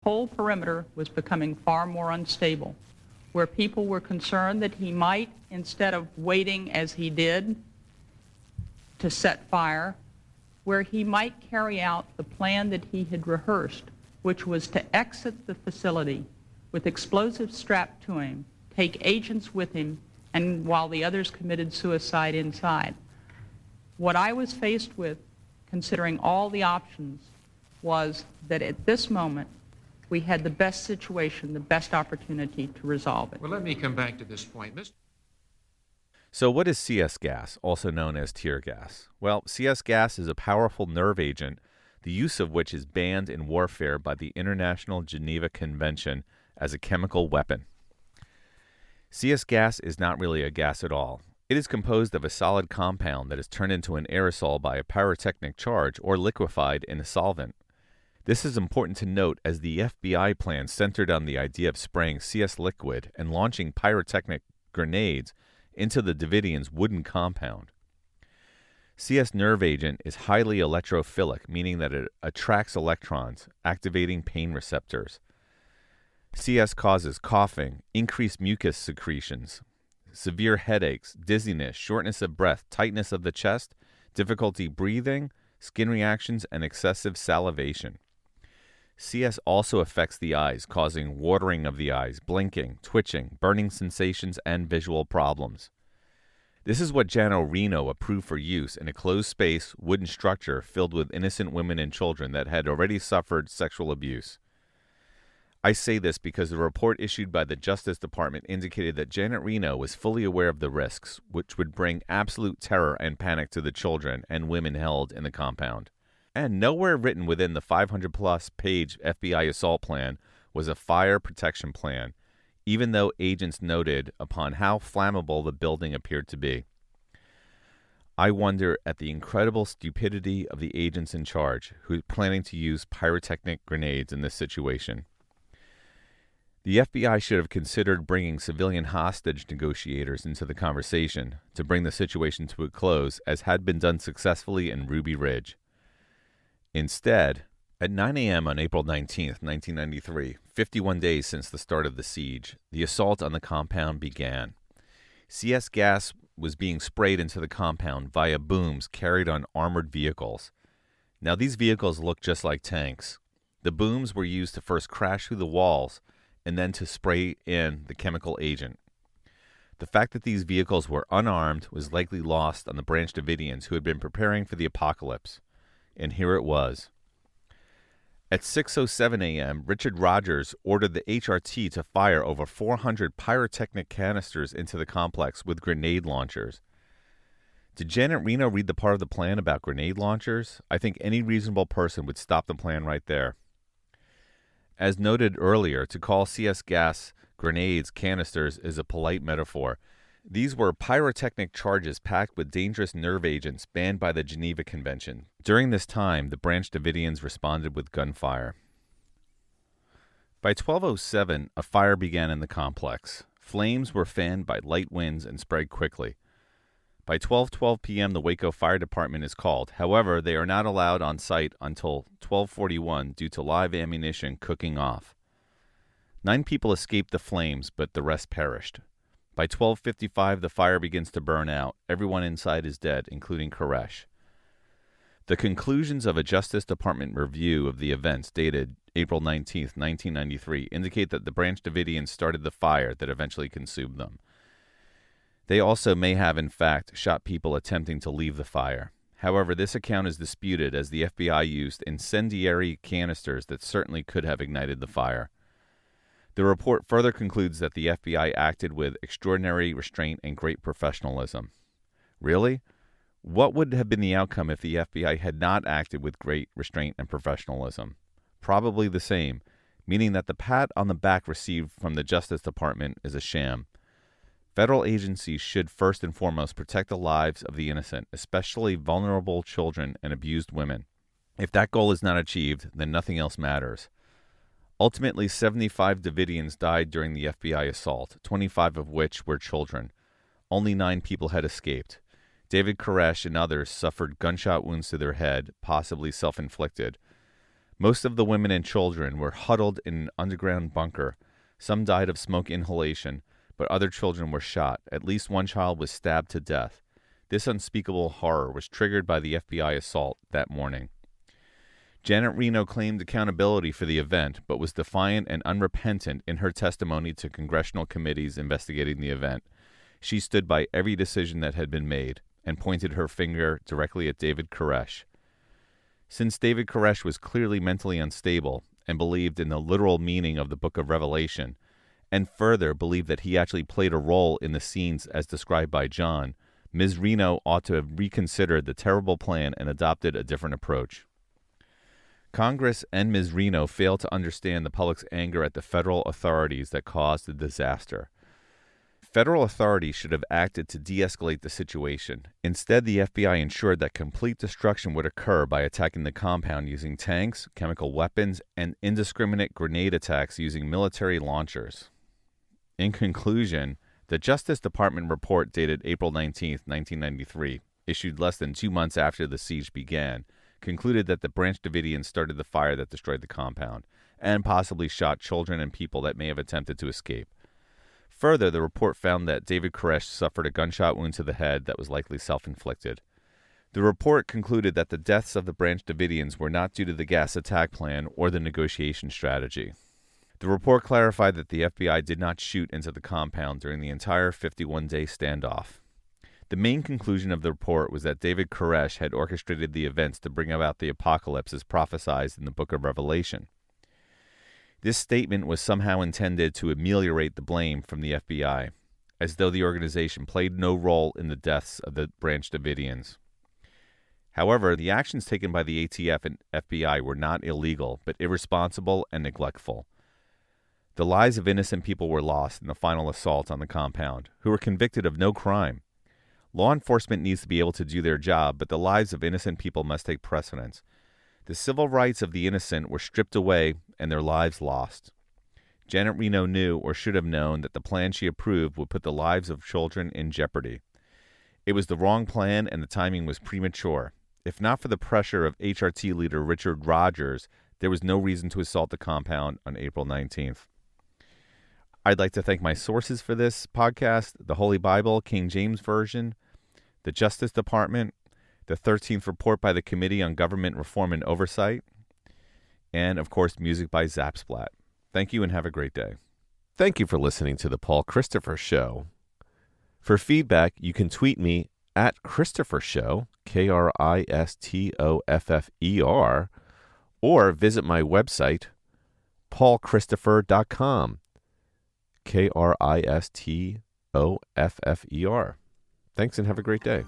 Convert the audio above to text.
whole perimeter was becoming far more unstable, where people were concerned that he might, instead of waiting as he did to set fire, where he might carry out the plan that he had rehearsed, which was to exit the facility with explosives strapped to him, take agents with him, and while the others committed suicide inside. What I was faced with, considering all the options, was that at this moment, we had the best situation, the best opportunity to resolve it. Well, let me come back to this point. So what is CS gas, also known as tear gas? Well, CS gas is a powerful nerve agent, the use of which is banned in warfare by the International Geneva Convention as a chemical weapon. CS gas is not really a gas at all. It is composed of a solid compound that is turned into an aerosol by a pyrotechnic charge or liquefied in a solvent. This is important to note as the FBI plan centered on the idea of spraying CS liquid and launching pyrotechnic grenades into the Davidians' wooden compound. CS nerve agent is highly electrophilic, meaning that it attracts electrons, activating pain receptors. CS causes coughing, increased mucus secretions, severe headaches, dizziness, shortness of breath, tightness of the chest, difficulty breathing, skin reactions, and excessive salivation. CS also affects the eyes, causing watering of the eyes, blinking, twitching, burning sensations, and visual problems. This is what Jano Reno approved for use in a closed space, wooden structure filled with innocent women and children that had already suffered sexual abuse. I say this because the report issued by the Justice Department indicated that Janet Reno was fully aware of the risks, which would bring absolute terror and panic to the children and women held in the compound. And nowhere written within the 500-plus page FBI assault plan was a fire protection plan, even though agents noted upon how flammable the building appeared to be. I wonder at the incredible stupidity of the agents in charge who are planning to use pyrotechnic grenades in this situation. The FBI should have considered bringing civilian hostage negotiators into the conversation to bring the situation to a close, as had been done successfully in Ruby Ridge. Instead, at 9 a.m. on April 19, 1993, 51 days since the start of the siege, the assault on the compound began. CS gas was being sprayed into the compound via booms carried on armored vehicles. Now, these vehicles look just like tanks. The booms were used to first crash through the walls and then to spray in the chemical agent. The fact that these vehicles were unarmed was likely lost on the Branch Davidians who had been preparing for the apocalypse. And here it was. At 6:07 a.m., Richard Rogers ordered the HRT to fire over 400 pyrotechnic canisters into the complex with grenade launchers. Did Janet Reno read the part of the plan about grenade launchers? I think any reasonable person would stop the plan right there. As noted earlier, to call CS gas grenades canisters is a polite metaphor. These were pyrotechnic charges packed with dangerous nerve agents banned by the Geneva Convention. During this time, the Branch Davidians responded with gunfire. By 12:07, a fire began in the complex. Flames were fanned by light winds and spread quickly. By 12:12 p.m., the Waco Fire Department is called. However, they are not allowed on site until 12:41 due to live ammunition cooking off. 9 people escaped the flames, but the rest perished. By 12:55, the fire begins to burn out. Everyone inside is dead, including Koresh. The conclusions of a Justice Department review of the events dated April 19, 1993, indicate that the Branch Davidians started the fire that eventually consumed them. They also may have, in fact, shot people attempting to leave the fire. However, this account is disputed as the FBI used incendiary canisters that certainly could have ignited the fire. The report further concludes that the FBI acted with extraordinary restraint and great professionalism. Really? What would have been the outcome if the FBI had not acted with great restraint and professionalism? Probably the same, meaning that the pat on the back received from the Justice Department is a sham. Federal agencies should first and foremost protect the lives of the innocent, especially vulnerable children and abused women. If that goal is not achieved, then nothing else matters. Ultimately, 75 Davidians died during the FBI assault, 25 of which were children. Only 9 people had escaped. David Koresh and others suffered gunshot wounds to their head, possibly self-inflicted. Most of the women and children were huddled in an underground bunker. Some died of smoke inhalation, but other children were shot. At least one child was stabbed to death. This unspeakable horror was triggered by the FBI assault that morning. Janet Reno claimed accountability for the event, but was defiant and unrepentant in her testimony to congressional committees investigating the event. She stood by every decision that had been made and pointed her finger directly at David Koresh. Since David Koresh was clearly mentally unstable and believed in the literal meaning of the book of Revelation, and further believed that he actually played a role in the scenes as described by John, Ms. Reno ought to have reconsidered the terrible plan and adopted a different approach. Congress and Ms. Reno failed to understand the public's anger at the federal authorities that caused the disaster. Federal authorities should have acted to de-escalate the situation. Instead, the FBI ensured that complete destruction would occur by attacking the compound using tanks, chemical weapons, and indiscriminate grenade attacks using military launchers. In conclusion, the Justice Department report dated April 19, 1993, issued less than 2 months after the siege began, concluded that the Branch Davidians started the fire that destroyed the compound, and possibly shot children and people that may have attempted to escape. Further, the report found that David Koresh suffered a gunshot wound to the head that was likely self-inflicted. The report concluded that the deaths of the Branch Davidians were not due to the gas attack plan or the negotiation strategy. The report clarified that the FBI did not shoot into the compound during the entire 51-day standoff. The main conclusion of the report was that David Koresh had orchestrated the events to bring about the apocalypse as prophesied in the book of Revelation. This statement was somehow intended to ameliorate the blame from the FBI, as though the organization played no role in the deaths of the Branch Davidians. However, the actions taken by the ATF and FBI were not illegal, but irresponsible and neglectful. The lives of innocent people were lost in the final assault on the compound, who were convicted of no crime. Law enforcement needs to be able to do their job, but the lives of innocent people must take precedence. The civil rights of the innocent were stripped away and their lives lost. Janet Reno knew or should have known that the plan she approved would put the lives of children in jeopardy. It was the wrong plan and the timing was premature. If not for the pressure of HRT leader Richard Rogers, there was no reason to assault the compound on April 19th. I'd like to thank my sources for this podcast: the Holy Bible, King James Version, the Justice Department, the 13th Report by the Committee on Government Reform and Oversight, and, of course, music by Zapsplat. Thank you and have a great day. Thank you for listening to The Paul Christopher Show. For feedback, you can tweet me at Christopher Show, Kristoffer, or visit my website, paulchristopher.com, Kristoffer. Thanks and have a great day.